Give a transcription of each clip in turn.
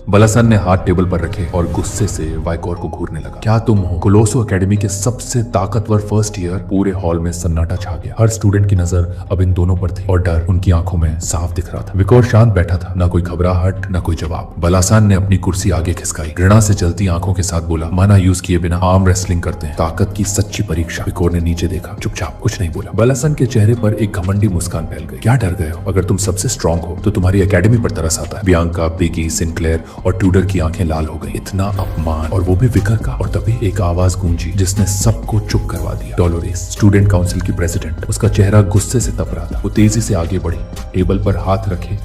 बलासन ने हाथ टेबल पर रखे और गुस्से से वाइकोर को घूरने लगा। क्या तुम हो? कोलोसो एकेडमी के सबसे ताकतवर फर्स्ट ईयर। पूरे हॉल में सन्नाटा छा गया। हर स्टूडेंट की नजर अब इन दोनों पर थी और डर उनकी आंखों में साफ दिख रहा था। विकोर शांत बैठा था, ना कोई घबराहट ना कोई जवाब। बलासन ने अपनी कुर्सी आगे खिसकाई, घृणा से जलती आंखों के साथ बोला, माना यूज किए बिना आर्म रेसलिंग करते हैं, ताकत की सच्ची परीक्षा। विकोर ने नीचे देखा, चुपचाप कुछ नहीं बोला। बलासन के चेहरे पर एक घमंडी मुस्कान फैल गई। क्या डर गए हो? अगर तुम सबसे स्ट्रांग हो तो तुम्हारी एकेडमी पर तरस आता है। बियांका, पिगी, सिंक्लेयर और ट्यूडर की आंखें लाल हो गई। इतना अपमान, और वो भी विकर का। और तभी एक आवाज गूंजी जिसने सबको चुप करवा दिया। डोलोरेस, स्टूडेंट काउंसिल की प्रेसिडेंट। उसका चेहरा गुस्से से तप रहा था। वो तेजी से आगे बढ़ी, टेबल पर हाथ रखे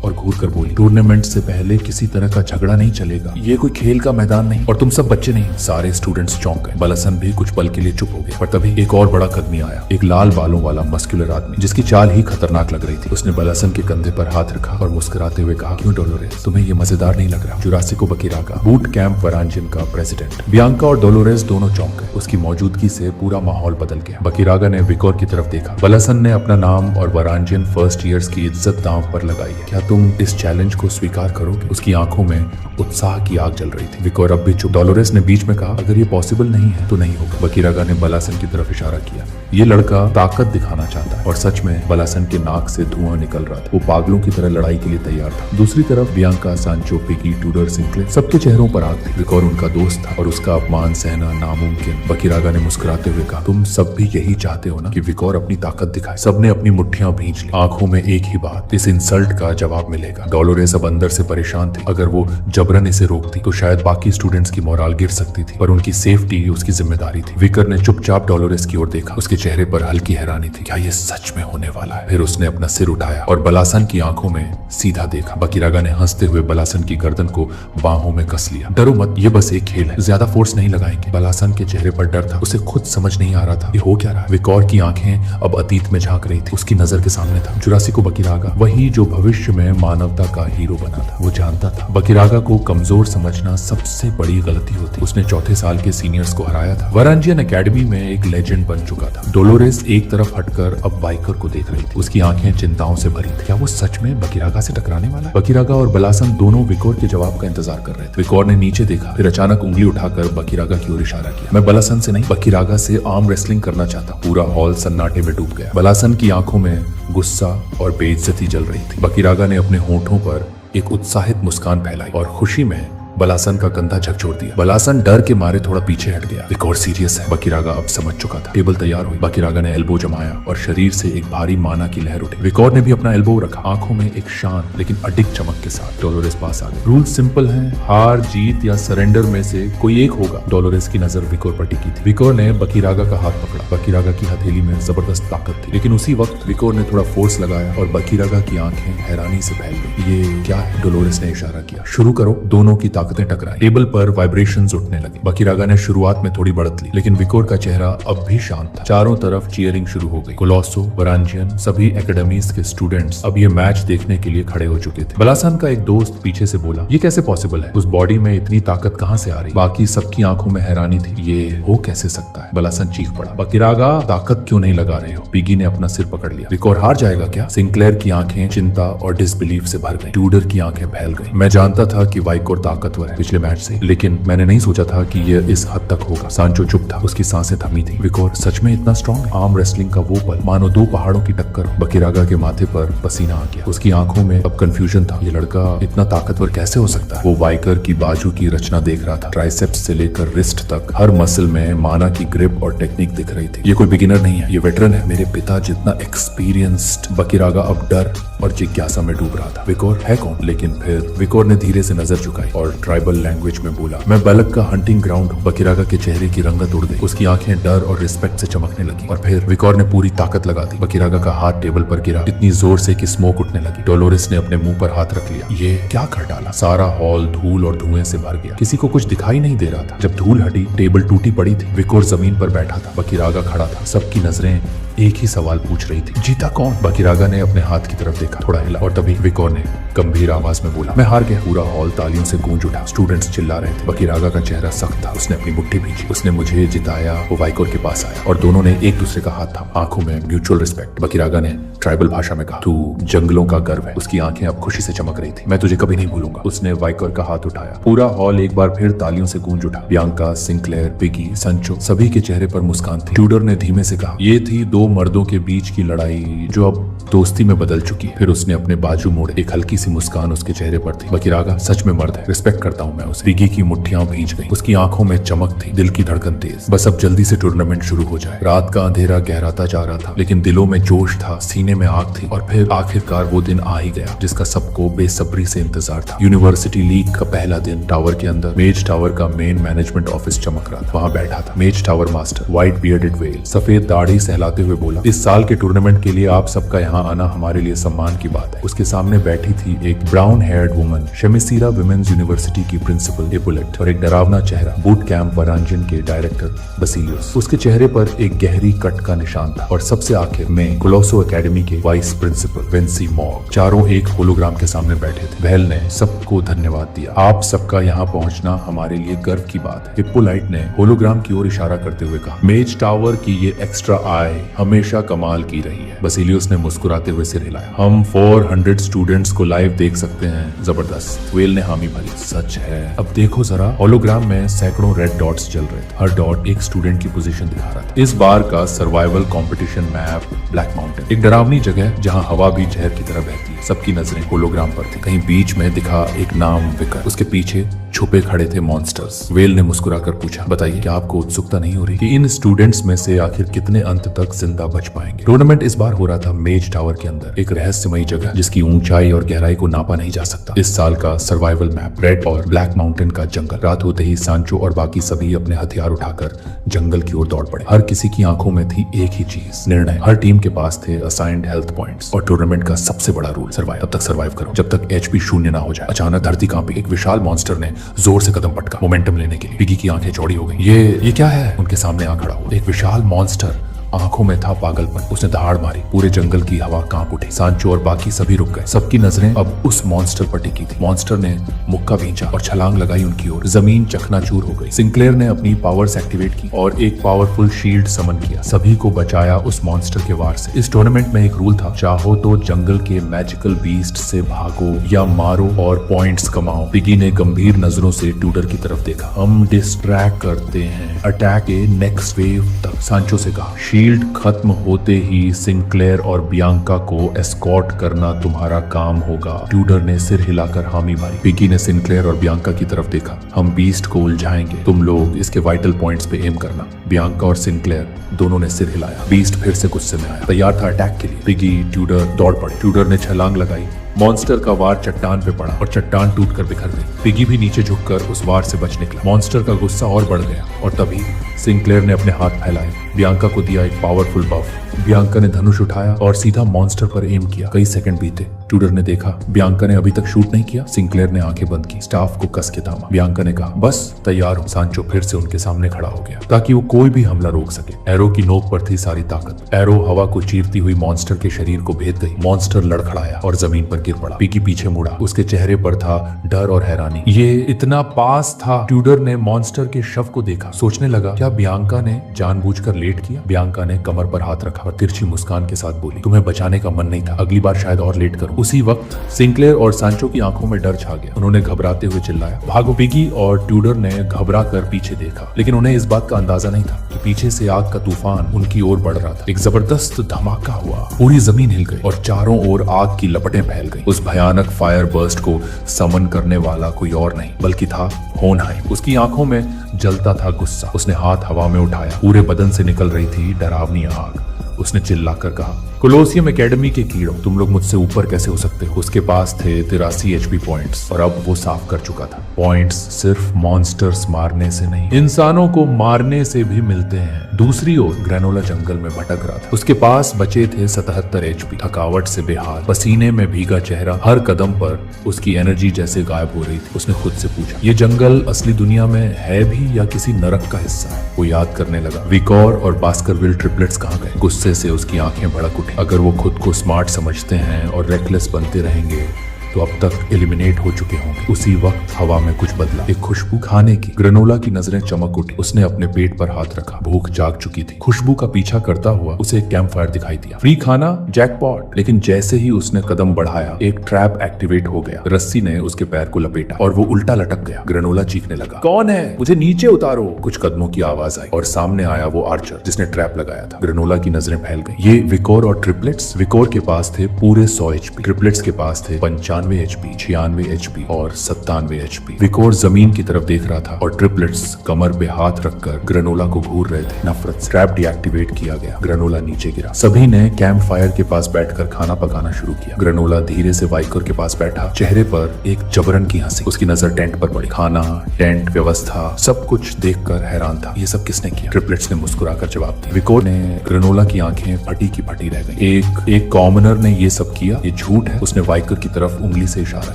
और घूर कर बोली, टूर्नामेंट से पहले किसी तरह का झगड़ा नहीं चलेगा। ये कोई खेल का मैदान नहीं और तुम सब बच्चे नहीं। सारे स्टूडेंट्स चौंक गए। बलासन भी कुछ पल के लिए चुप हो गया। पर तभी एक और बड़ा कदमी आया, एक लाल बालों वाला मस्कुलर आदमी जिसकी चाल ही खतरनाक लग रही थी। उसने बलासन के कंधे पर हाथ रखा और मुस्कुराते हुए कहा, क्यों डोलोरेस, तुम्हें ये मजेदार नहीं लग रहा? जुरासिको बकीरागा, बूट कैंप वरांजियन का प्रेसिडेंट। बियांका और डोलोरेस दोनों चौंक गए। उसकी मौजूदगी से पूरा माहौल बदल गया। बकीरागा ने विकोर की तरफ देखा। बलासन ने अपना नाम और वरांजियन फर्स्ट ईयर्स की इज्जत दांव पर लगाई है। क्या तुम इस चैलेंज को स्वीकार करोगे? उसकी आंखों में उत्साह की आग जल रही थी। विकोर अब भी चुप। डोलोरेस ने बीच में कहा, अगर ये पॉसिबल नहीं है तो नहीं होगा। बकीरागा ने बलासन की तरफ इशारा किया। ये लड़का ताकत दिखाना चाहता है। और सच में बलासन के नाक से धुआं निकल रहा था। वो पागलों की तरह लड़ाई के लिए तैयार था। दूसरी तरफ बियांका, सांचो, पिगी, ट्यूडर, सिंक्लेयर, सबके चेहरों पर आग थी। विकोर उनका दोस्त था और उसका अपमान सहना नामुमकिन। बकीरागा ने मुस्कुराते हुए कहा, तुम सब भी यही चाहते हो ना कि विकोर अपनी ताकत दिखाए? सबने अपनी मुट्ठियां भींच ली। आंखों में एक ही बात, इस इंसल्ट का जवाब मिलेगा। डोलोरेस अब अंदर से परेशान थी। अगर वो जबरन इसे रोकती तो शायद बाकी स्टूडेंट्स की मोराल गिर सकती थी, पर उनकी सेफ्टी उसकी जिम्मेदारी थी। विकर ने चुपचाप डोलोरेस की ओर देखा। उसके चेहरे पर हल्की हैरानी थी। क्या ये सच में होने वाला है? फिर उसने अपना सिर उठाया और बलासन की आंखों में सीधा देखा। बकीरागा ने हंसते हुए बलासन की गर्दन को बाहों में कस लिया। डरो मत, ये बस एक खेल है, ज्यादा फोर्स नहीं लगाएंगे। बलासन के चेहरे पर डर था। उसे खुद समझ नहीं आ रहा था ये हो क्या रहा है। विकोर की आंखें अब अतीत में झांक रही थी। उसकी नजर के सामने था जुरासिको बकीरागा, वही जो भविष्य में मानवता का हीरो बना था। वो जानता था बकीरागा को कमजोर समझना सबसे बड़ी गलती होती। उसने चौथे साल के सीनियर्स को हराया था। वरांजियन एकेडमी में एक लेजेंड बन चुका था। डोलोरेस एक तरफ हटकर अब वाइकर को देख रही थी। उसकी आंखें चिंताओं से भरी थी। क्या वो सच में बकीरागा से टकराने वाला है? बकीरागा और बलासन दोनों विकोर के जवाब का इंतजार कर रहे थे। विकोर ने नीचे देखा, फिर अचानक उंगली उठाकर बकीरागा की ओर इशारा किया। मैं बलासन से नहीं, बकीरागा से आर्म रेसलिंग करना चाहता हूं। पूरा हॉल सन्नाटे में डूब गया। बलासन की आंखों में गुस्सा और बेइज्जती जल रही थी। बकीरागा ने अपने होठों पर एक उत्साहित मुस्कान फैलाई और खुशी में बलासन का कंधा झकझोर दिया। बलासन डर के मारे थोड़ा पीछे हट गया। विकोर सीरियस है, बकीरागा अब समझ चुका था। टेबल तैयार हुई। बकीरागा ने एल्बो जमाया और शरीर से एक भारी माना की लहर उठी। विकोर ने भी अपना एल्बो रखा, आंखों में एक शांत लेकिन अडिग चमक के साथ। डोलोरेस पास आ गई। रूल सिंपल है, हार जीत या सरेंडर में से कोई एक होगा। डोलोरेस की नजर विकोर पर टिकी थी। विकोर ने बकीरागा का हाथ पकड़ा। बकीरागा की हथेली में जबरदस्त ताकत थी, लेकिन उसी वक्त विकोर ने थोड़ा फोर्स लगाया और बकीरागा की आंखें हैरानी से फैल गई। ये क्या है? डोलोरेस ने इशारा किया। शुरू करो। दोनों की ताकतें टकराई। टेबल पर वाइब्रेशंस उठने लगे। बकीरागा ने शुरुआत में थोड़ी बढ़त ली, लेकिन विकोर का चेहरा अब भी शांत था। चारों तरफ चीयरिंग शुरू हो गई। कोलोसो, वरांजियन, सभी एकेडमीज के स्टूडेंट्स अब ये मैच देखने के लिए खड़े हो चुके थे। बलासन का एक दोस्त पीछे से बोला, ये कैसे पॉसिबल है? उस बॉडी में इतनी ताकत कहां से आ रही? बाकी सबकी आंखों में हैरानी थी। ये हो कैसे सकता है? बलासन चीख पड़ा, बकीरागा ताकत क्यों नहीं लगा रहे हो? पिगी ने अपना सिर पकड़ लिया। विकोर हार जाएगा क्या? सिंक्लेयर की आंखें चिंता और डिसबिलीफ से भर गई। ट्यूडर की आंखें फैल गई। मैं जानता था कि वाइकोर ताकतवर है पिछले मैच से, लेकिन मैंने नहीं सोचा था कि ये इस हद तक होगा। सांचो चुप था, उसकी सांसें थमी थी। विकोर सच में इतना स्ट्रॉन्ग है? आर्म रेसलिंग का वो पल मानो दो पहाड़ों की टक्कर हो। बकीरागा के माथे पर पसीना आ गया। उसकी आंखों में अब कंफ्यूजन था। ये लड़का इतना ताकतवर कैसे हो सकता है? वो वाइकर की बाजू की रचना देख रहा था। ट्राइसेप्स से लेकर रिस्ट तक हर मसल में माना की ग्रिप और टेक्निक दिख रही थी। ये कोई बिगिनर नहीं है, ये वेटरन है। मेरे पिता जितना एक्सपीरियंस्ड। बकीरागा अब डर और जिज्ञासा में डूब रहा था। विकोर है कौन? लेकिन फिर विकोर ने धीरे से नजर झुकाई और ट्राइबल लैंग्वेज में बोला, मैं बलक का हंटिंग ग्राउंड हूं। बकीरागा के चेहरे की रंगत उड़ गई। उसकी आंखें डर और रिस्पेक्ट से चमकने लगी। और फिर विकोर ने पूरी ताकत लगा दी। बकीरागा का हाथ टेबल पर गिरा इतनी जोर से कि स्मोक उठने लगी। डोलोरेस ने अपने मुंह पर हाथ रख लिया। ये क्या कर डाला? सारा हॉल धूल और धुएं से भर गया। किसी को कुछ दिखाई नहीं दे रहा था। जब धूल हटी, टेबल टूटी पड़ी थी। विकोर जमीन पर बैठा था। बकीरागा खड़ा था। सबकी नजरें एक ही सवाल पूछ रही थी, जीता कौन? बकीरागा ने अपने हाथ की तरफ देखा, थोड़ा हिला और तभी विकोर ने गंभीर आवाज में बोला, मैं हार गया। पूरा हॉल तालियों से गूंज उठा। स्टूडेंट्स चिल्ला रहे थे। बकीरागा का चेहरा सख्त था। उसने अपनी मुट्ठी भींची। उसने मुझे जिताया। वो वाइकोर के पास आया और दोनों ने एक दूसरे का हाथ थामा। आंखों में म्यूचुअल रिस्पेक्ट। बकीरागा ने ट्राइबल भाषा में कहा, तू जंगलों का गर्व है। उसकी आंखें अब खुशी से चमक रही थी। मैं तुझे कभी नहीं भूलूंगा। उसने वाइकोर का हाथ उठाया। पूरा हॉल एक बार फिर तालियों से गूंज उठा। बियांका, सिंक्लेयर, पिगी, संचो, सभी के चेहरे पर मुस्कान थी। ट्यूडर ने धीमे से कहा, ये थी दो मर्दों के बीच की लड़ाई जो अब दोस्ती में बदल चुकी है। फिर उसने अपने बाजू मोड़े। एक हल्की सी मुस्कान उसके चेहरे पर थी। बकीरागा सच में मर्द है, रिस्पेक्ट करता हूँ मैं उसे। पिगी की मुट्ठियां भींच गई। उसकी आंखों में चमक थी, दिल की धड़कन तेज। बस अब जल्दी से टूर्नामेंट शुरू हो जाए। रात का अंधेरा गहराता जा रहा था, लेकिन दिलों में जोश था, सीने में आग थी। और फिर आखिरकार वो दिन आ ही गया जिसका सबको बेसब्री से इंतजार था। यूनिवर्सिटी लीग का पहला दिन। टावर के अंदर मेज टावर का मेन मैनेजमेंट ऑफिस चमक रहा था। वहाँ बैठा था मेज tower master, white bearded well, सफेद दाढ़ी सहलाते हुए बोला, इस साल के टूर्नामेंट के लिए आप सबका यहाँ आना हमारे लिए सम्मान की बात है। उसके सामने बैठी थी एक ब्राउन हेयर्ड वुमन, शेमिसीरा विमेन्स यूनिवर्सिटी की प्रिंसिपल इपुलेट, और एक डरावना चेहरा, बूट कैंप वरांजन के डायरेक्टर बसीलियस। उसके चेहरे पर एक गहरी कट का निशान था। और सबसे आखिर में कोलोसो एकेडमी के वाइस प्रिंसिपल विंसी मॉग। चारों एक होलोग्राम के सामने बैठे थे। वेल ने सबको धन्यवाद दिया। आप सबका यहाँ पहुँचना हमारे लिए गर्व की बात है। हिप्पोलाइट ने होलोग्राम की ओर इशारा करते हुए कहा, मेज टावर की ये एक्स्ट्रा आई हमेशा कमाल की रही है। बसीलियस ने मुस्कुराते हुए सिर हिलाया। हम 400 स्टूडेंट्स को लाइव देख सकते हैं, जबरदस्त। वेल ने हामी भरी, सच है। अब देखो जरा, होलोग्राम में सैकड़ों रेड डॉट्स जल रहे थे। हर डॉट एक स्टूडेंट की पोजीशन दिखा रहा था। इस बार का survival competition map black mountain, एक डरावनी जगह जहां हवा भी जहर की तरह बहती है। सबकी नजरें होलोग्राम पर थी। कहीं बीच में दिखा एक नाम विकर, उसके पीछे छुपे खड़े थे मॉन्स्टर्स। वेल ने मुस्कुराकर पूछा, बताइए क्या आपको उत्सुकता नहीं हो रही कि इन स्टूडेंट्स में से आखिर कितने अंत तक जिंदा बच पाएंगे? टूर्नामेंट इस बार हो रहा था मेज टावर के अंदर, एक रहस्यमयी जगह जिसकी ऊंचाई और गहराई को नापा नहीं जा सकता। इस साल का सर्वाइवल मैप रेड और ब्लैक माउंटेन का जंगल। रात होते ही सांचो और बाकी सभी अपने हथियार उठाकर जंगल की ओर दौड़ पड़े। हर किसी की आंखों में थी एक ही चीज, निर्णय। हर टीम के पास थे असाइंड हेल्थ पॉइंट्स और टूर्नामेंट का सबसे बड़ा रूल, सर्वाइव। तब तक सर्वाइव करो जब तक एचपी शून्य ना हो जाए। अचानक धरती कांपी। एक विशाल मॉन्स्टर ने जोर से कदम पटका मोमेंटम लेने के लिए। पिगी की आंखें चौड़ी हो गई। ये क्या है? उनके सामने आ खड़ा हुआ एक विशाल मॉन्स्टर। आंखों में था पागलपन। उसने दहाड़ मारी। पूरे जंगल की हवा कांप उठी। सांचो और बाकी सभी रुक गए। सबकी नजरें अब उस मॉन्स्टर पर टिकी थी। मॉन्स्टर ने मुक्का भींचा और छलांग लगाई उनकी ओर। जमीन चकनाचूर हो गई। सिंक्लेयर ने अपनी पावर्स एक्टिवेट की और एक पावरफुल शील्ड समन किया। सभी को बचाया उस मॉन्स्टर के वार से। इस टूर्नामेंट में एक रूल था, चाहो तो जंगल के मैजिकल बीस्ट से भागो या मारो और पॉइंट्स कमाओ। पिगी ने गंभीर नजरों से ट्यूडर की तरफ देखा। हम डिस्ट्रैक्ट करते हैं, अटैक के नेक्स्ट वेव तक, सांचो से कहा। शील्ड खत्म होते ही सिंक्लेयर और बियांका को एस्कॉर्ट करना तुम्हारा काम होगा। ट्यूडर ने सिर हिलाकर हामी भरी। पिगी ने सिंक्लेयर और बियांका की तरफ देखा। हम बीस्ट को उलझाएंगे, तुम लोग इसके वाइटल पॉइंट्स पे एम करना। बियांका और सिंक्लेयर दोनों ने सिर हिलाया। बीस्ट फिर से गुस्से में आया, तैयार था अटैक के लिए। पिगी, ट्यूडर दौड़ पड़े। ट्यूडर ने छलांग लगाई। मॉन्स्टर का वार चट्टान पे पड़ा और चट्टान टूटकर बिखर गई। पिगी भी नीचे झुककर उस वार से बच निकला। मॉन्स्टर का गुस्सा और बढ़ गया और तभी सिंक्लेयर ने अपने हाथ फैलाए। बियांका को दिया एक पावरफुल बफ। बियांका ने धनुष उठाया और सीधा मॉन्स्टर पर एम किया। कई सेकंड बीते। ट्यूडर ने देखा बियांका ने अभी तक शूट नहीं किया। सिंक्लेयर ने आंखें बंद की, स्टाफ को कस के थामा। बियांका ने कहा, बस तैयार हो। सांचो फिर से उनके सामने खड़ा हो गया ताकि वो कोई भी हमला रोक सके। एरो की नोक पर थी सारी ताकत। एरो हवा को चीरती हुई मॉन्स्टर के शरीर को भेद गई। मॉन्स्टर लड़खड़ाया और जमीन पर गिर पड़ा। पिगी पीछे मुड़ा। उसके चेहरे पर था डर और हैरानी। ये इतना पास था। ट्यूडर ने मॉन्स्टर के शव को देखा। सोचने लगा, क्या बियांका ने जानबूझकर लेट किया? बियांका ने कमर पर हाथ रखा और तिरछी मुस्कान के साथ बोली, तुम्हें बचाने का मन नहीं था, अगली बार शायद और लेट करूं। उसी वक्त सिंक्लेयर और सांचो की आंखों में डर छा गया। उन्होंने घबराते हुए चिल्लाया, भागो। पिगी और ट्यूडर ने घबरा कर पीछे देखा, लेकिन उन्हें इस बात का अंदाजा नहीं था कि पीछे से आग का तूफान उनकी ओर बढ़ रहा था। एक जबरदस्त धमाका हुआ। पूरी जमीन हिल गई और चारों ओर आग की लपटें फैल गई। उस भयानक फायर बर्स्ट को समन करने वाला कोई और नहीं बल्कि था होनहाइम। उसकी आंखों में जलता था गुस्सा। उसने हाथ हवा में उठाया। पूरे बदन से निकल रही थी डरावनी आग। उसने चिल्लाकर कहा, कोलोसियम एकेडमी के कीड़ों, तुम लोग मुझसे ऊपर कैसे हो सकते हो? उसके पास थे 83 एचपी पॉइंट्स और अब वो साफ कर चुका था। पॉइंट्स सिर्फ मॉन्स्टर्स मारने से नहीं, इंसानों को मारने से भी मिलते हैं। दूसरी ओर ग्रेनोला जंगल में भटक रहा था। उसके पास बचे थे 77 एचपी। थकावट से बेहाल, पसीने में भीगा चेहरा, हर कदम पर उसकी एनर्जी जैसे गायब हो रही थी। उसने खुद से पूछा, ये जंगल असली दुनिया में है भी या किसी नरक का हिस्सा है? वो याद करने लगा, विकोर और बास्करविल ट्रिपलेट्स कहाँ गए? गुस्से गुस्से से उसकी आंखें भड़क उठी। अगर वो खुद को स्मार्ट समझते हैं और रेकलेस बनते रहेंगे तो अब तक एलिमिनेट हो चुके होंगे। उसी वक्त हवा में कुछ बदला, एक खुशबू खाने की। ग्रेनोला की नजरें चमक उठी। उसने अपने पेट पर हाथ रखा। भूख जाग चुकी थी। खुशबू का पीछा करता हुआ उसे एक कैंप फायर दिखाई दिया। फ्री खाना, जैकपॉट। लेकिन जैसे ही उसने कदम बढ़ाया एक ट्रैप एक्टिवेट हो गया। रस्सी ने उसके पैर को लपेटा और वो उल्टा लटक गया। ग्रेनोला चीखने लगा, कौन है? मुझे नीचे उतारो। कुछ कदमों की आवाज आई और सामने आया वो आर्चर जिसने ट्रैप लगाया था। ग्रेनोला की नजरें फैल गई। ये विकोर और ट्रिपलेट्स। विकोर के पास थे पूरे 100 HP। ट्रिपलेट्स के पास थे 95 HP, 96 HP और 97 HP। विकोर जमीन की तरफ देख रहा था और ट्रिपलेट्स कमर पे हाथ रखकर ग्रेनोला को घूर रहे थे। नफरत। ट्रैप डीएक्टिवेट किया गया। ग्रेनोला नीचे गिरा। सभी ने कैंप फायर के पास बैठकर खाना पकाना शुरू किया। ग्रेनोला धीरे से वाइकर के पास बैठा। चेहरे पर एक जबरन की हंसी। उसकी नजर टेंट पर पड़ी। खाना, टेंट, व्यवस्था, सब कुछ देखकर हैरान था। ये सब किसने किया? ट्रिपलेट्स ने मुस्कुराकर जवाब दिया। विकोर ने। ग्रेनोला की आंखें फटी की फटी रह गई। एक कॉमनर ने ये सब किया? ये झूठ है। उसने वाइकर की तरफ उंगली से इशारा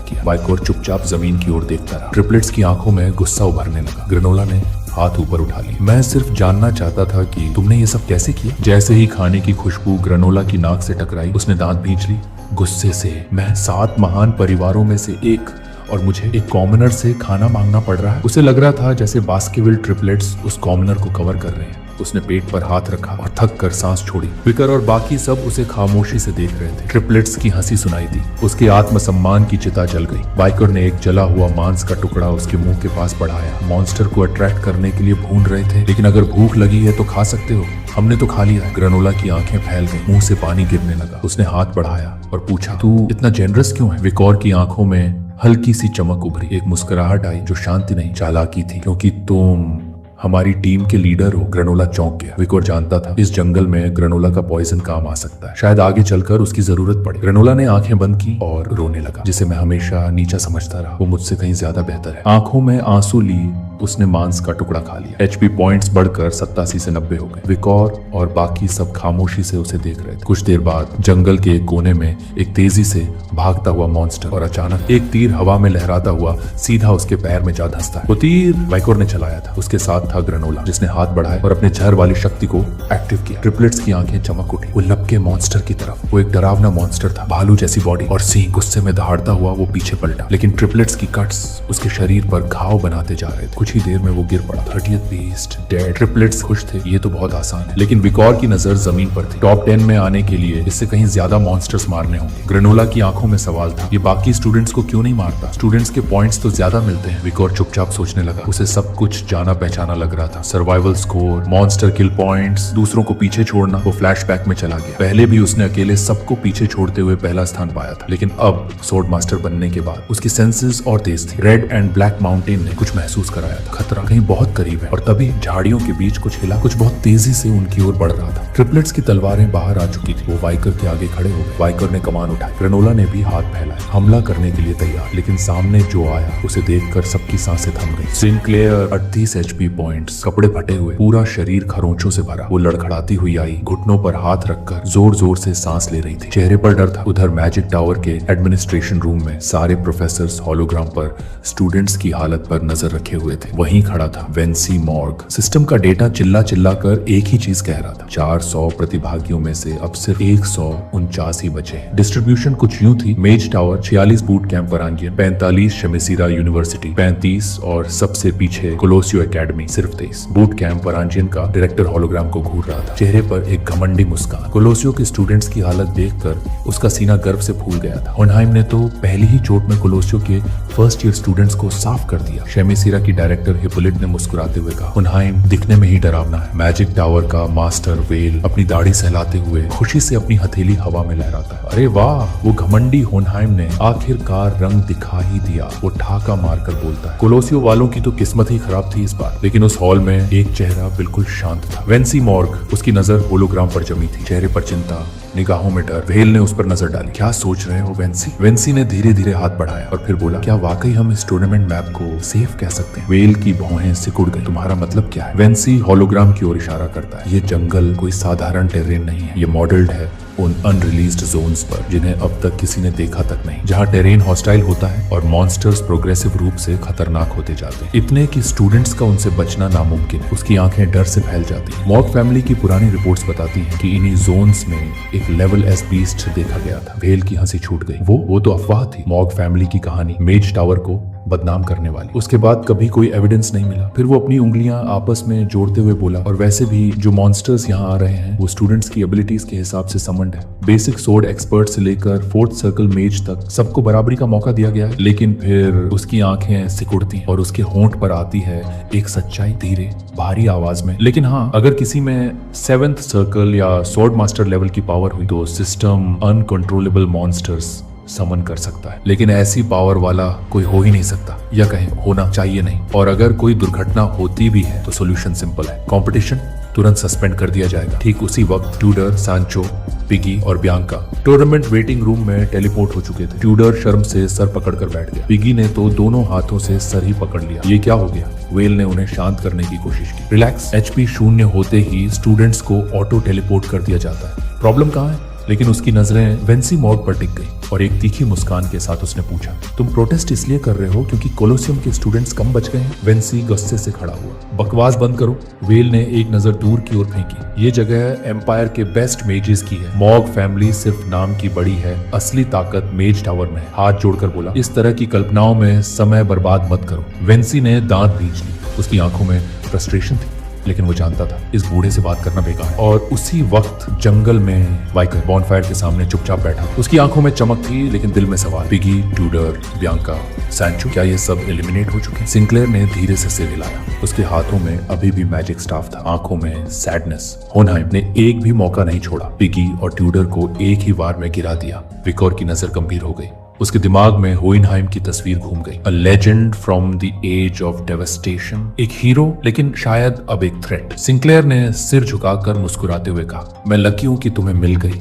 किया। वाइकर चुपचाप जमीन की ओर देखता रहा। ट्रिपलेट्स की आंखों में गुस्सा उभरने लगा। ग्रेनोला ने हाथ ऊपर उठा लिया। मैं सिर्फ जानना चाहता था कि तुमने ये सब कैसे किया। जैसे ही खाने की खुशबू ग्रेनोला की नाक से टकराई उसने दांत भींच ली। गुस्से से, मैं 7 महान परिवारों में से एक और मुझे एक कॉमनर से खाना मांगना पड़ रहा है। उसे लग रहा था जैसे बास्केटबॉल ट्रिपलेट्स उस कॉमनर को कवर कर रहे हैं। उसने पेट पर हाथ रखा और थक कर सांस छोड़ी। विकर और बाकी सब उसे खामोशी से देख रहे थे। ट्रिपलेट्स की हंसी सुनाई दी। उसके आत्मसम्मान की चिता जल गई। बाइकर ने एक जला हुआ मांस का टुकड़ा उसके मुंह के पास बढ़ाया। मॉन्स्टर को अट्रैक्ट करने के लिए भून रहे थे, लेकिन अगर भूख लगी है तो खा सकते हो, हमने तो खा लिया। ग्रेनोला की आंखें फैल गई। मुंह से पानी गिरने लगा। उसने हाथ बढ़ाया और पूछा, तू इतना जेनरस क्यों है? विकोर की आंखों में हल्की सी चमक उभरी। एक मुस्कुराहट आई जो शांति नहीं, चालाकी थी। क्योंकि तुम हमारी टीम के लीडर हो। ग्रेनोला चौंक गया। विकोर जानता था इस जंगल में ग्रेनोला का पॉइजन काम आ सकता है। शायद आगे चलकर उसकी जरूरत पड़े। ग्रेनोला ने आंखें बंद की और रोने लगा। जिसे मैं हमेशा नीचा समझता रहा, वो मुझसे कहीं ज्यादा बेहतर है। आंखों में आंसू ली उसने मांस का टुकड़ा खा लिया। HP पॉइंट्स बढ़कर 87 से 90 हो गए। विकोर और बाकी सब खामोशी से उसे देख रहे थे। कुछ देर बाद जंगल के एक कोने में एक तेजी से भागता हुआ मॉन्स्टर और अचानक एक तीर हवा में लहराता हुआ सीधा उसके पैर में जा धंसता है। वो तीर विकोर ने चलाया था। उसके साथ था ग्रेनोला जिसने हाथ बढ़ाया और अपने जहर वाली शक्ति को एक्टिव किया। ट्रिपलेट्स की आंखें चमक उठी। वो लपके मॉन्स्टर की तरफ। वो एक डरावना मॉन्स्टर था, भालू जैसी बॉडी और सींग। गुस्से में दहाड़ता हुआ वो पीछे पलटा, लेकिन ट्रिपलेट्स की कट्स उसके शरीर पर घाव बनाते जा रहे थे। कुछ ही देर में वो गिर पड़ा। 30th beast dead. ट्रिपलेट्स खुश थे, ये तो बहुत आसान है, लेकिन विकोर की नजर जमीन पर थी। टॉप 10 में आने के लिए इससे कहीं ज्यादा मॉन्स्टर्स मारने होंगे। ग्रेनोला की आंखों में सवाल था, ये बाकी स्टूडेंट्स को क्यों नहीं मारता? स्टूडेंट्स के पॉइंट्स तो ज्यादा मिलते हैं। विकोर चुपचाप सोचने लगा। उसे सब कुछ जाना पहचाना लग रहा था। सर्वाइवल स्कोर, मॉन्स्टर किल पॉइंट्स, दूसरों को पीछे छोड़ना। वो फ्लैशबैक में चला गया। पहले भी उसने अकेले सबको पीछे छोड़ते हुए पहला स्थान पाया था, लेकिन अब स्वॉर्ड मास्टर बनने के बाद उसकी सेंसेस और तेज थी। रेड एंड ब्लैक माउंटेन ने कुछ महसूस कराया था। खतरा कहीं बहुत करीब है। और तभी झाड़ियों के बीच कुछ हिला। कुछ बहुत तेजी से उनकी ओर बढ़ रहा था। ट्रिपलेट्स की तलवारें बाहर आ चुकी थी। वो वाइकर के आगे खड़े हो गए। वाइकर ने कमान उठाई। ग्रेनोला ने भी हाथ फैलाया, हमला करने के लिए तैयार। लेकिन सामने जो आया उसे देखकर सबकी सांसें थम गई। सिंक्लेयर 38 HP पॉइंट्स, कपड़े फटे हुए, पूरा शरीर खरोंचों से भरा। वो लड़खड़ाती हुई आई, घुटनों पर हाथ रखकर जोर जोर से सांस ले रही थी। चेहरे पर डर था। उधर मैजिक टावर के एडमिनिस्ट्रेशन रूम में सारे प्रोफेसर्स हॉलोग्राम पर स्टूडेंट्स की हालत पर नजर रखे हुए थे। वहीं खड़ा था वेंसी मॉर्ग। सिस्टम का डेटा चिल्ला चिल्ला कर एक ही चीज कह रहा था, 400 प्रतिभागियों में से अब सिर्फ 149 ही बचे। डिस्ट्रीब्यूशन कुछ यूं थी, मेज टावर 46 बूट कैंप वरांगियन, 45 शमेसिरा यूनिवर्सिटी 35 और सबसे पीछे कोलोसियो एकेडमी सिर्फ 23। बूट कैंप वरांजियन का डायरेक्टर हॉलोग्राम को घूर रहा था। चेहरे पर एक घमंडी मुस्कान। कोलोसियो के स्टूडेंट्स की हालत देखकर उसका सीना गर्व से फूल गया था। होनहाइम ने तो पहली ही चोट में कोलोसियो के फर्स्ट ईयर स्टूडेंट्स को साफ कर दिया। शेमेसिरा की डायरेक्टर हिपोलिट ने मुस्कुराते हुए कहा, होनहाइम दिखने में ही डरावना है। मैजिक टावर का मास्टर वेल अपनी दाढ़ी सहलाते हुए खुशी से अपनी हथेली हवा में लहराता है। अरे वाह, वो घमंडी होनहाइम ने आखिरकार रंग दिखा ही दिया। वो ठाका मारकर बोलता है। कोलोसियो वालों की तो किस्मत ही खराब थी इस बार। लेकिन उस हॉल में एक चेहरा बिल्कुल शांत था, वेंसी मॉर्ग। उसकी नजर होलोग्राम पर जमी थी। चेहरे पर चिंता, निगाहों में डर। वेल ने उस पर नजर डाली। क्या सोच रहे हो वेंसी? वेंसी ने धीरे धीरे हाथ बढ़ाया और फिर बोला, क्या वाकई हम इस टूर्नामेंट मैप को सेफ कह सकते हैं? वेल की भौहें सिकुड़ गई। तुम्हारा मतलब क्या है? वेंसी हॉलोग्राम की ओर इशारा करता है। ये जंगल कोई साधारण टेरेन नहीं है, ये मॉडल्ड है उन अनरिलीज्ड जोन्स पर जिन्हें अब तक किसी ने देखा तक नहीं, जहां टेरेन हॉस्टाइल होता है और मॉन्स्टर्स प्रोग्रेसिव रूप से खतरनाक होते जाते हैं, इतने कि स्टूडेंट्स का उनसे बचना नामुमकिन है। उसकी आंखें डर से फैल जाती हैं। मॉग फैमिली की पुरानी रिपोर्ट्स बताती हैं कि इन्हीं जोन्स में एक लेवल एस बीस्ट देखा गया था। वेल की हंसी छूट गई। वो तो अफवाह थी। मॉग फैमिली की कहानी मेज टावर को बदनाम करने वाली। उसके बाद कभी कोई एविडेंस नहीं मिला। फिर वो अपनी उंगलियां आपस में जोड़ते हुए बोला, और वैसे भी जो मॉन्स्टर्स यहाँ आ रहे हैं वो स्टूडेंट्स की एबिलिटीज के हिसाब से समन्ड है। बेसिक सोर्ड एक्सपर्ट से लेकर फोर्थ सर्कल मेज तक सबको बराबरी का मौका दिया गया है। लेकिन फिर उसकी आंखें सिकुड़ती हैं और उसके होंठ पर आती है एक सच्चाई, धीरे भारी आवाज में। लेकिन हाँ, अगर किसी में 7th सर्कल या सोर्ड मास्टर लेवल की पावर हुई तो सिस्टम अनकंट्रोलेबल मॉन्स्टर्स समन कर सकता है। लेकिन ऐसी पावर वाला कोई हो ही नहीं सकता, या कहें होना चाहिए नहीं। और अगर कोई दुर्घटना होती भी है तो सॉल्यूशन सिंपल है, कंपटीशन तुरंत सस्पेंड कर दिया जाएगा। ठीक उसी वक्त ट्यूडर, सांचो, पिगी और बियांका टूर्नामेंट वेटिंग रूम में टेलीपोर्ट हो चुके थे। ट्यूडर शर्म से सर पकड़कर बैठ गया। पिगी ने तो दोनों हाथों से सर ही पकड़ लिया। ये क्या हो गया? वेल ने उन्हें शांत करने की कोशिश की। रिलैक्स, एचपी शून्य होते ही स्टूडेंट्स को ऑटो टेलीपोर्ट कर दिया जाता है। प्रॉब्लम कहाँ है? लेकिन उसकी नजरें वेंसी मॉग पर टिक गई और एक तीखी मुस्कान के साथ उसने पूछा, तुम प्रोटेस्ट इसलिए कर रहे हो क्योंकि कोलोसियम के स्टूडेंट्स कम बच गए हैं? वेंसी गुस्से से खड़ा हुआ। बकवास बंद करो। वेल ने एक नजर दूर की ओर फेंकी। ये जगह एम्पायर के बेस्ट मेजेस की है। मॉग फैमिली सिर्फ नाम की बड़ी है, असली ताकत मेज टावर में है। हाथ जोड़कर बोला, इस तरह की कल्पनाओं में समय बर्बाद मत करो। वेंसी ने दांत भींच ली। उसकी आंखों में फ्रस्ट्रेशन थी, लेकिन वो जानता था इस बूढ़े से बात करना बेकार है। और उसी वक्त जंगल में वाइकर बॉनफायर के सामने चुपचाप बैठा। उसकी आंखों में चमक थी लेकिन दिल में सवाल। पिगी, ट्यूडर, बियांका, सैंचो, क्या ये सब एलिमिनेट हो चुके हैं? सिंक्लेयर ने धीरे से सिर हिलाया। उसके हाथों में अभी भी मैजिक स्टाफ था, आंखों में सैडनेस। होनहाइम ने एक भी मौका नहीं छोड़ा। पिगी और ट्यूडर को एक ही वार में गिरा दिया। विकोर की नजर गंभीर हो गई। उसके दिमाग में होइनहाइम की तस्वीर घूम गई। A legend from the age of devastation, एक हीरो लेकिन शायद अब एक थ्रेट। सिंक्लेयर ने सिर झुकाकर मुस्कुराते हुए कहा, मैं लकी हूं कि तुम्हें मिल गई,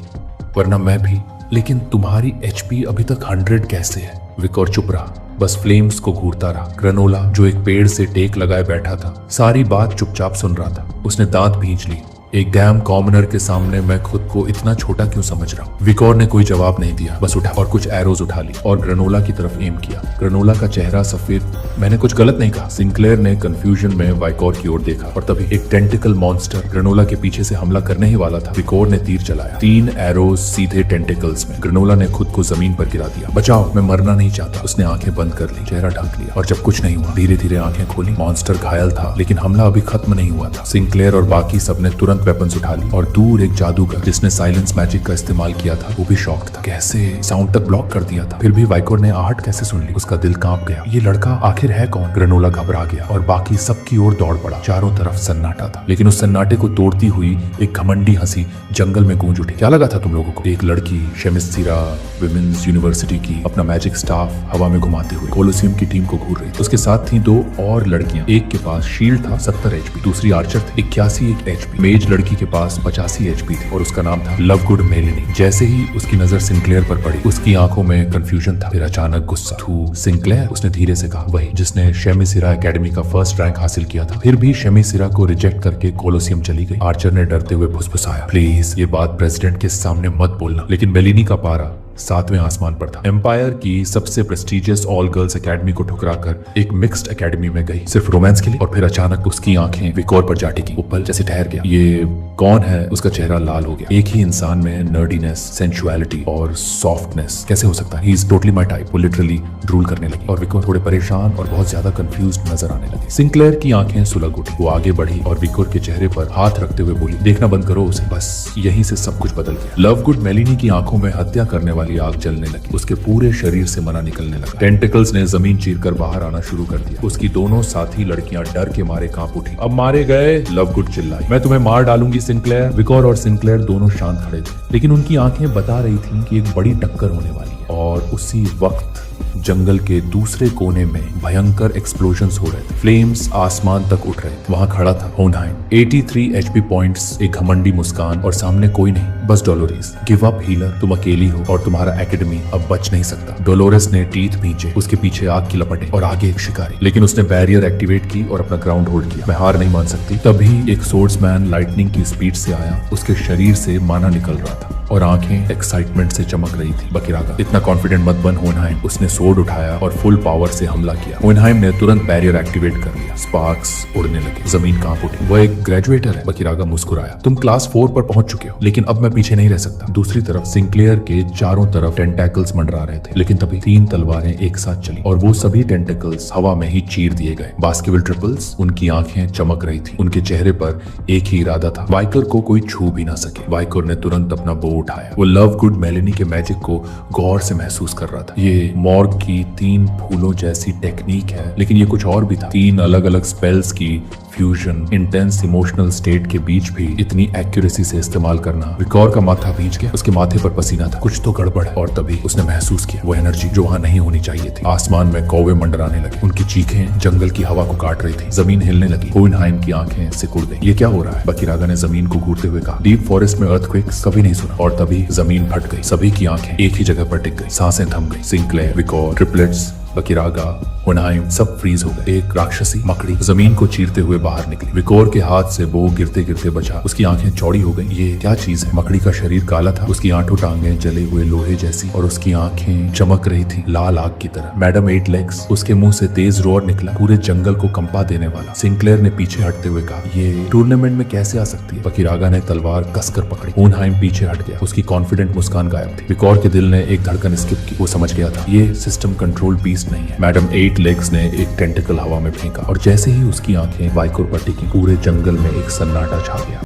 वरना मैं भी। लेकिन तुम्हारी एचपी अभी तक 100 कैसे है? विकोर चुप रहा, बस फ्लेम्स को घूरता रहा। ग्रेनोला जो एक पेड़ से टेक लगाए बैठा था, सारी बात चुपचाप सुन रहा था। उसने दांत भींच ली। एक डैम कॉमनर के सामने मैं खुद को इतना छोटा क्यों समझ रहा हूँ? विकोर ने कोई जवाब नहीं दिया, बस उठा और कुछ एरोज उठा ली और ग्रेनोला की तरफ एम किया। ग्रेनोला का चेहरा सफेद। मैंने कुछ गलत नहीं कहा। सिंक्लेयर ने कंफ्यूजन में वाइकोर की ओर देखा और तभी एक टेंटिकल मॉन्स्टर ग्रेनोला के पीछे से हमला करने ही वाला था। विकोर ने तीर चलाया। 3 एरोज सीधे टेंटिकल्स में। ग्रेनोला ने खुद को जमीन पर गिरा दिया। बचाओ, मैं मरना नहीं चाहता। उसने आंखें बंद कर ली, चेहरा ढक लिया और जब कुछ नहीं हुआ धीरे धीरे आंखें खोली। मॉन्स्टर घायल था लेकिन हमला अभी खत्म नहीं हुआ था। सिंक्लेयर और बाकी सबने तुरंत वेपन्स उठा ली और दूर एक जादूगर जिसने साइलेंस मैजिक का इस्तेमाल किया था वो भी शॉक्ड था। कैसे साउंड तक ब्लॉक कर दिया था? फिर भी वाइकोर ने आहट कैसे सुन ली? उसका दिल कांप गया। ये लड़का आखिर है कौन? ग्रेनोला घबरा गया और बाकी सबकी ओर दौड़ पड़ा। चारों तरफ सन्नाटा था लेकिन उस सन्नाटे को तोड़ती हुई एक घमंडी हंसी जंगल में गूंज उठी। क्या लगा था तुम लोगों को? एक लड़की शेमिस्थिरा विमेंस यूनिवर्सिटी की अपना मैजिक स्टाफ हवा में घुमाते हुए कोलोसियम की टीम को घूर रही। उसके साथ थी 2 और लड़कियां। एक के पास शील्ड था 70 एचपी, दूसरी आर्चर थी 81 एचपी। मेज लड़की के पास 85 एचपी थी और उसका नाम था लवगुड मेलिनी। जैसे ही उसकी नजर सिंक्लेयर पर पड़ी उसकी आंखों में कंफ्यूजन था, फिर अचानक गुस्सा। तू सिंक्लेयर? उसने धीरे से कहा। वही जिसने शेमिसिरा एकेडमी का फर्स्ट रैंक हासिल किया था। फिर भी शेमिसिरा को रिजेक्ट करके कोलोसियम चली गई। आर्चर ने डरते हुए फुसफुसाया, प्लीज ये बात प्रेसिडेंट के सामने मत बोलना। लेकिन मेलिनी का पारा 7वें आसमान पर था। एम्पायर की सबसे प्रेस्टिजियस ऑल गर्ल्स एकेडमी को ठुकराकर एक मिक्स्ड एकेडमी में गई सिर्फ रोमांस के लिए। और फिर अचानक उसकी आंखें विकोर पर जा टिकी। वो पल जैसे ठहर गया। ये कौन है? उसका चेहरा लाल हो गया। एक ही इंसान में नर्डीनेस, सेंसुअलिटी और सॉफ्टनेस कैसे हो सकता है? He is totally my type. वो लिटरली ड्रूल करने लगी और विकोर थोड़े परेशान और बहुत ज्यादा कंफ्यूज्ड नजर आने लगे। सिंक्लेयर की आंखें सुलग उठी। वो आगे बढ़ी और विकोर के चेहरे पर हाथ रखते हुए बोली, देखना बंद करो उसे। बस यहीं से सब कुछ बदल गया। लवगुड मेलिनी की आंखों में हत्या करने वाली आग जलने लगी। उसके पूरे शरीर से मना निकलने लगा। टेंटिकल्स ने जमीन चीरकर बाहर आना शुरू कर दिया। उसकी दोनों साथी लड़कियां डर के मारे कांप उठी। अब मारे गए, लवगुड चिल्लाई, मैं तुम्हें मार डालूंगी सिंक्लेयर। विकोर और सिंक्लेयर दोनों शांत खड़े थे लेकिन उनकी आंखें बता रही थी कि एक बड़ी टक्कर होने वाली है। और उसी वक्त जंगल के दूसरे कोने में भयंकर एक्सप्लोजन्स हो रहे थे। फ्लेम्स आसमान तक उठ रहे थे। वहां खड़ा था होनहाइम, 83 एचपी पॉइंट्स, एक घमंडी मुस्कान और सामने कोई नहीं, बस डोलोरेस। गिव अप हीलर, तुम अकेली हो और तुम्हारा एकेडमी अब बच नहीं सकता। डोलोरेस ने टीथ भींचे। उसके पीछे आग की लपटें और आगे एक शिकारी। लेकिन उसने बैरियर एक्टिवेट की और अपना ग्राउंड होल्ड किया। मैं हार नहीं मान सकती। तभी एक सोर्ड्समैन लाइटनिंग की स्पीड से आया। उसके शरीर से माना निकल रहा था और आंखें एक्साइटमेंट से चमक रही थी। बकीरागा, इतना कॉन्फिडेंट मत बन होनहाइम। उसने सोर्ड उठाया और फुल पावर से हमला किया। होनहाइम ने तुरंत बैरियर एक्टिवेट कर लिया। स्पार्क्स उड़ने लगे, जमीन कांप उठी। वह एक ग्रेजुएटर है। बकीरागा मुस्कुराया। तुम क्लास 4 पर पहुंच चुके हो, लेकिन अब मैं पीछे नहीं रह सकता। दूसरी तरफ सिंक्लेयर के चारों तरफ टेंटेकल्स मंडरा रहे थे, लेकिन तभी 3 तलवारें एक साथ चली और वो सभी टेंटेकल्स हवा में ही चीर दिए गए। बास्केटबॉल ट्रिपल्स, उनकी आंखें चमक रही थी। उनके चेहरे पर एक ही इरादा था, वाइकर को कोई छू भी ना सके। वाइकर ने तुरंत अपना बो उठाया। वो लव गुड मेलेनी के मैजिक को गौर से महसूस कर रहा था। ये मॉर्ग की 3 फूलों जैसी टेक्निक है, लेकिन ये कुछ और भी था। 3 अलग अलग स्पेल्स की फ्यूजन, इंटेंस इमोशनल स्टेट के बीच भी इतनी एक्यूरेसी से इस्तेमाल करना। विकोर का माथा भींच गया। उसके माथे पर पसीना था। कुछ तो गड़बड़ है। और तभी उसने महसूस किया वो एनर्जी जो वहां नहीं होनी चाहिए थी। आसमान में कौवे मंडराने लगे। उनकी चीखें जंगल की हवा को काट रही थी। जमीन हिलने लगी। होनहाइम की आंखें सिकुड़ गई। ये क्या हो रहा है? बकीरागा ने जमीन को घूरते हुए कहा। डीप फॉरेस्ट में अर्थक्वेक्स कभी नहीं सुना। और तभी जमीन फट गई। सभी की आंखें एक ही जगह पर टिक गई। सांसें थम गई। सिंक्लेयर, विकोर, ट्रिपलेट्स, बकीरागा, होनहाइम सब फ्रीज हो गए। एक राक्षसी मकड़ी जमीन को चीरते हुए बाहर निकली। विकोर के हाथ से वो गिरते गिरते बचा। उसकी आंखें चौड़ी हो गई। ये क्या चीज है? मकड़ी का शरीर काला था। उसकी आंखों टांगें जले हुए लोहे जैसी और उसकी आंखें चमक रही थी लाल आग की तरह। मैडम 8 लेग्स, उसके मुंह से तेज रोर निकला, पूरे जंगल को कंपा देने वाला। सिंक्लेयर ने पीछे हटते हुए कहा, ये टूर्नामेंट में कैसे आ सकती है? बकीरागा ने तलवार कसकर पकड़ी। होनहाइम पीछे हट गया। उसकी कॉन्फिडेंट मुस्कान गायब थी। विकोर के दिल ने एक धड़कन स्किप की। वो समझ गया था ये सिस्टम कंट्रोल पीस नहीं है। मैडम 8 लेग्स ने एक टेंटिकल हवा में फेंका और जैसे ही उसकी आंखें वाइकोर पर टिकी, पूरे जंगल में एक सन्नाटा छा गया।